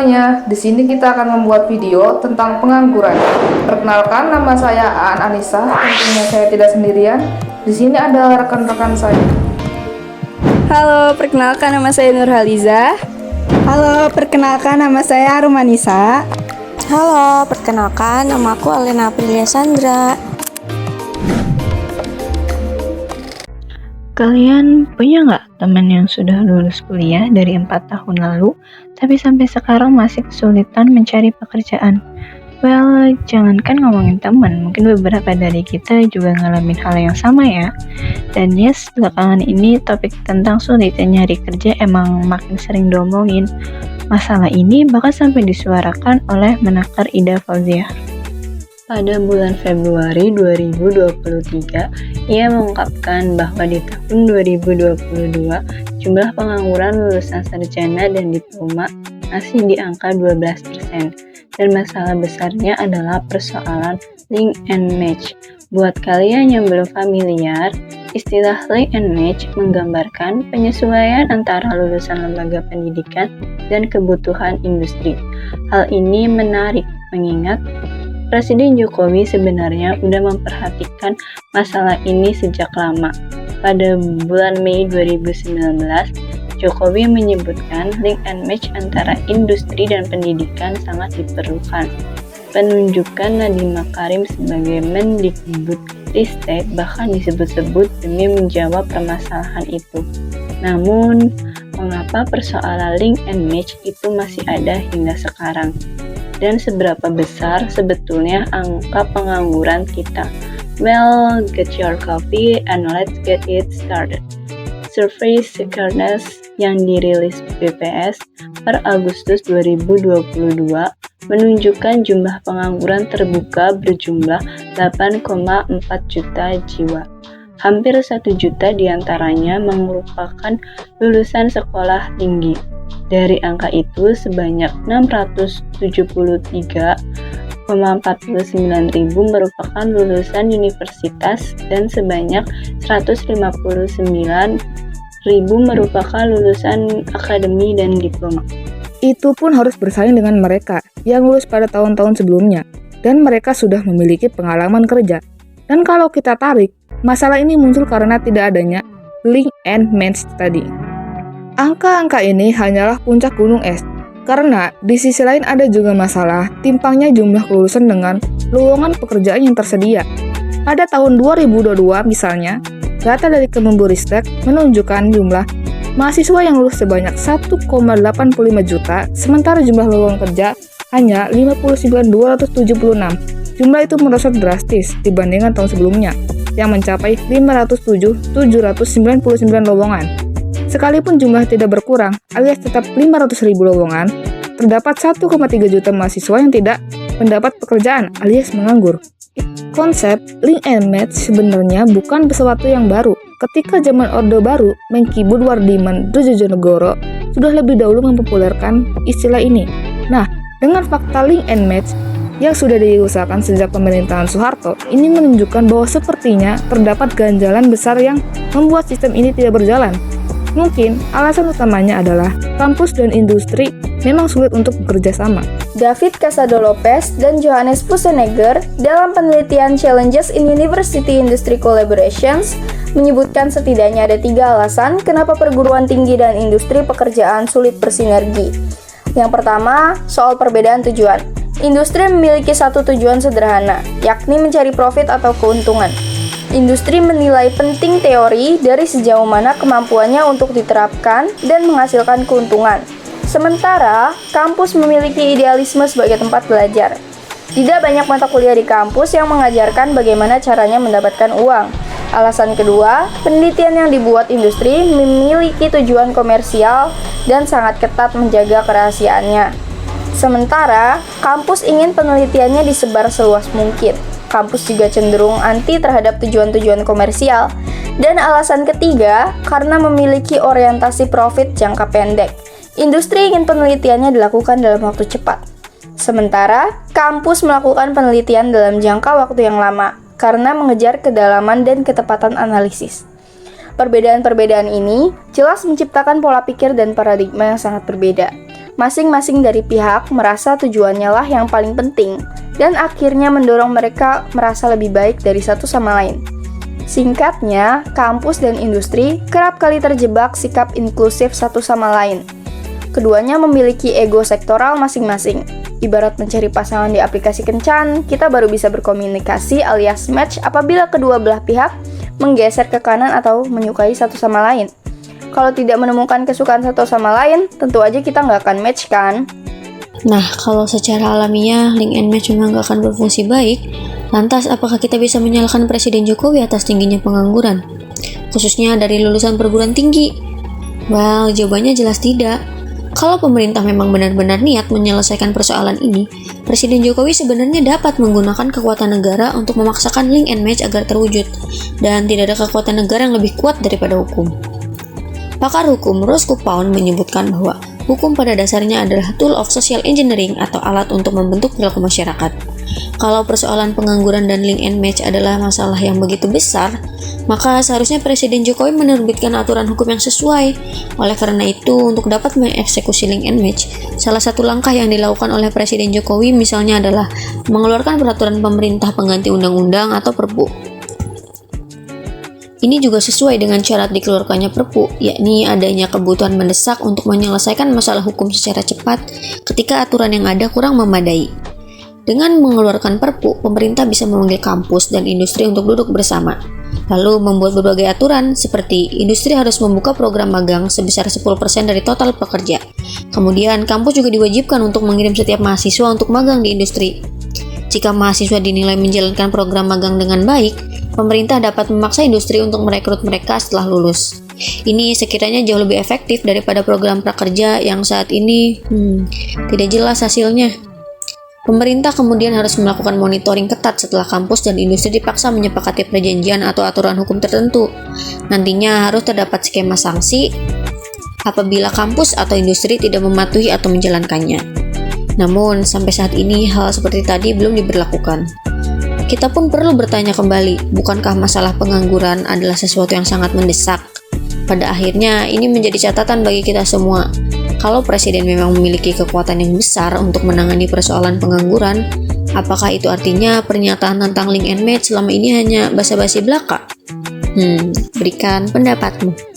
semuanya, di sini kita akan membuat video tentang pengangguran. Perkenalkan, nama saya Aan Anissa. Tentunya saya tidak sendirian. Di sini ada rekan-rekan saya. Halo, perkenalkan nama saya Nurhaliza. Halo, perkenalkan nama saya Arumanisa. Halo, perkenalkan nama aku Alena Aprilia Sandra. Kalian punya nggak teman yang sudah lulus kuliah dari 4 tahun lalu, tapi sampai sekarang masih kesulitan mencari pekerjaan? Well, jangankan ngomongin teman, mungkin beberapa dari kita juga ngalamin hal yang sama ya. Dan yes, belakangan ini topik tentang sulitnya nyari kerja emang makin sering diomongin. Masalah ini bahkan sampai disuarakan oleh Menakar Ida Fauziah. Pada bulan Februari 2023, ia mengungkapkan bahwa di tahun 2022, jumlah pengangguran lulusan sarjana dan diploma masih di angka 12%. Dan masalah besarnya adalah persoalan link and match. Buat kalian yang belum familiar, istilah link and match menggambarkan penyesuaian antara lulusan lembaga pendidikan dan kebutuhan industri. Hal ini menarik mengingat Presiden Jokowi sebenarnya sudah memperhatikan masalah ini sejak lama. Pada bulan Mei 2019, Jokowi menyebutkan link and match antara industri dan pendidikan sangat diperlukan. Penunjukan Nadiem Makarim sebagai Mendikbudristek bahkan disebut-sebut demi menjawab permasalahan itu. Namun, mengapa persoalan link and match itu masih ada hingga sekarang? Dan seberapa besar sebetulnya angka pengangguran kita? Well, get your coffee and let's get it started. Survei Sekernas yang dirilis BPS per Agustus 2022 menunjukkan jumlah pengangguran terbuka berjumlah 8,4 juta jiwa. Hampir 1 juta diantaranya merupakan lulusan sekolah tinggi. Dari angka itu, sebanyak 673,49 ribu merupakan lulusan universitas dan sebanyak 159.000 merupakan lulusan akademi dan diploma. Itu pun harus bersaing dengan mereka yang lulus pada tahun-tahun sebelumnya, dan mereka sudah memiliki pengalaman kerja. Dan kalau kita tarik, masalah ini muncul karena tidak adanya link and match tadi. Angka-angka ini hanyalah puncak gunung es, karena di sisi lain ada juga masalah timpangnya jumlah kelulusan dengan lowongan pekerjaan yang tersedia. Pada tahun 2022 misalnya, data dari Kemendikbudristek menunjukkan jumlah mahasiswa yang lulus sebanyak 1,85 juta, sementara jumlah lowongan kerja hanya 59.276. Jumlah itu merosot drastis dibandingkan tahun sebelumnya, yang mencapai 507.799 lowongan. Sekalipun jumlah tidak berkurang, alias tetap 500.000 lowongan, terdapat 1,3 juta mahasiswa yang tidak mendapat pekerjaan alias menganggur. Konsep link and match sebenarnya bukan sesuatu yang baru. Ketika zaman Orde Baru, Mengki Budwardiman Djojonegoro sudah lebih dahulu mempopulerkan istilah ini. Nah, dengan fakta link and match yang sudah diusahakan sejak pemerintahan Soeharto, ini menunjukkan bahwa sepertinya terdapat ganjalan besar yang membuat sistem ini tidak berjalan. Mungkin alasan utamanya adalah kampus dan industri memang sulit untuk bekerja sama. David Casado Lopez dan Johannes Pusenegger dalam penelitian Challenges in University Industry Collaborations menyebutkan setidaknya ada 3 alasan kenapa perguruan tinggi dan industri pekerjaan sulit bersinergi. Yang pertama, soal perbedaan tujuan. Industri memiliki satu tujuan sederhana, yakni mencari profit atau keuntungan. Industri menilai penting teori dari sejauh mana kemampuannya untuk diterapkan dan menghasilkan keuntungan. Sementara, kampus memiliki idealisme sebagai tempat belajar. Tidak banyak mata kuliah di kampus yang mengajarkan bagaimana caranya mendapatkan uang. Alasan kedua, penelitian yang dibuat industri memiliki tujuan komersial dan sangat ketat menjaga kerahasiaannya. Sementara, kampus ingin penelitiannya disebar seluas mungkin. Kampus juga cenderung anti terhadap tujuan-tujuan komersial. Dan alasan ketiga, karena memiliki orientasi profit jangka pendek. Industri ingin penelitiannya dilakukan dalam waktu cepat. Sementara, kampus melakukan penelitian dalam jangka waktu yang lama, karena mengejar kedalaman dan ketepatan analisis. Perbedaan-perbedaan ini jelas menciptakan pola pikir dan paradigma yang sangat berbeda. Masing-masing dari pihak merasa tujuannya lah yang paling penting, dan akhirnya mendorong mereka merasa lebih baik dari satu sama lain. Singkatnya, kampus dan industri kerap kali terjebak sikap inklusif satu sama lain. Keduanya memiliki ego sektoral masing-masing. Ibarat mencari pasangan di aplikasi kencan, kita baru bisa berkomunikasi alias match apabila kedua belah pihak menggeser ke kanan atau menyukai satu sama lain. Kalau tidak menemukan kesukaan satu sama lain, tentu aja kita nggak akan match kan? Nah, kalau secara alamiah link and match memang nggak akan berfungsi baik, lantas apakah kita bisa menyalahkan Presiden Jokowi atas tingginya pengangguran? Khususnya dari lulusan perguruan tinggi? Well, jawabannya jelas tidak. Kalau pemerintah memang benar-benar niat menyelesaikan persoalan ini, Presiden Jokowi sebenarnya dapat menggunakan kekuatan negara untuk memaksakan link and match agar terwujud, dan tidak ada kekuatan negara yang lebih kuat daripada hukum. Pakar hukum Roscoe Pound menyebutkan bahwa hukum pada dasarnya adalah tool of social engineering atau alat untuk membentuk perilaku masyarakat. Kalau persoalan pengangguran dan link and match adalah masalah yang begitu besar, maka seharusnya Presiden Jokowi menerbitkan aturan hukum yang sesuai. Oleh karena itu, untuk dapat mengeksekusi link and match, salah satu langkah yang dilakukan oleh Presiden Jokowi misalnya adalah mengeluarkan peraturan pemerintah pengganti undang-undang atau Perpu. Ini juga sesuai dengan syarat dikeluarkannya Perpu, yakni adanya kebutuhan mendesak untuk menyelesaikan masalah hukum secara cepat ketika aturan yang ada kurang memadai. Dengan mengeluarkan Perpu, pemerintah bisa memanggil kampus dan industri untuk duduk bersama, lalu membuat berbagai aturan seperti industri harus membuka program magang sebesar 10% dari total pekerja. Kemudian, kampus juga diwajibkan untuk mengirim setiap mahasiswa untuk magang di industri. Jika mahasiswa dinilai menjalankan program magang dengan baik, pemerintah dapat memaksa industri untuk merekrut mereka setelah lulus. Ini sekiranya jauh lebih efektif daripada program prakerja yang saat ini tidak jelas hasilnya. Pemerintah kemudian harus melakukan monitoring ketat setelah kampus dan industri dipaksa menyepakati perjanjian atau aturan hukum tertentu. Nantinya harus terdapat skema sanksi apabila kampus atau industri tidak mematuhi atau menjalankannya. Namun, sampai saat ini hal seperti tadi belum diberlakukan. Kita pun perlu bertanya kembali, bukankah masalah pengangguran adalah sesuatu yang sangat mendesak? Pada akhirnya, ini menjadi catatan bagi kita semua. Kalau Presiden memang memiliki kekuatan yang besar untuk menangani persoalan pengangguran, apakah itu artinya pernyataan tentang link and match selama ini hanya basa-basi belaka? Berikan pendapatmu.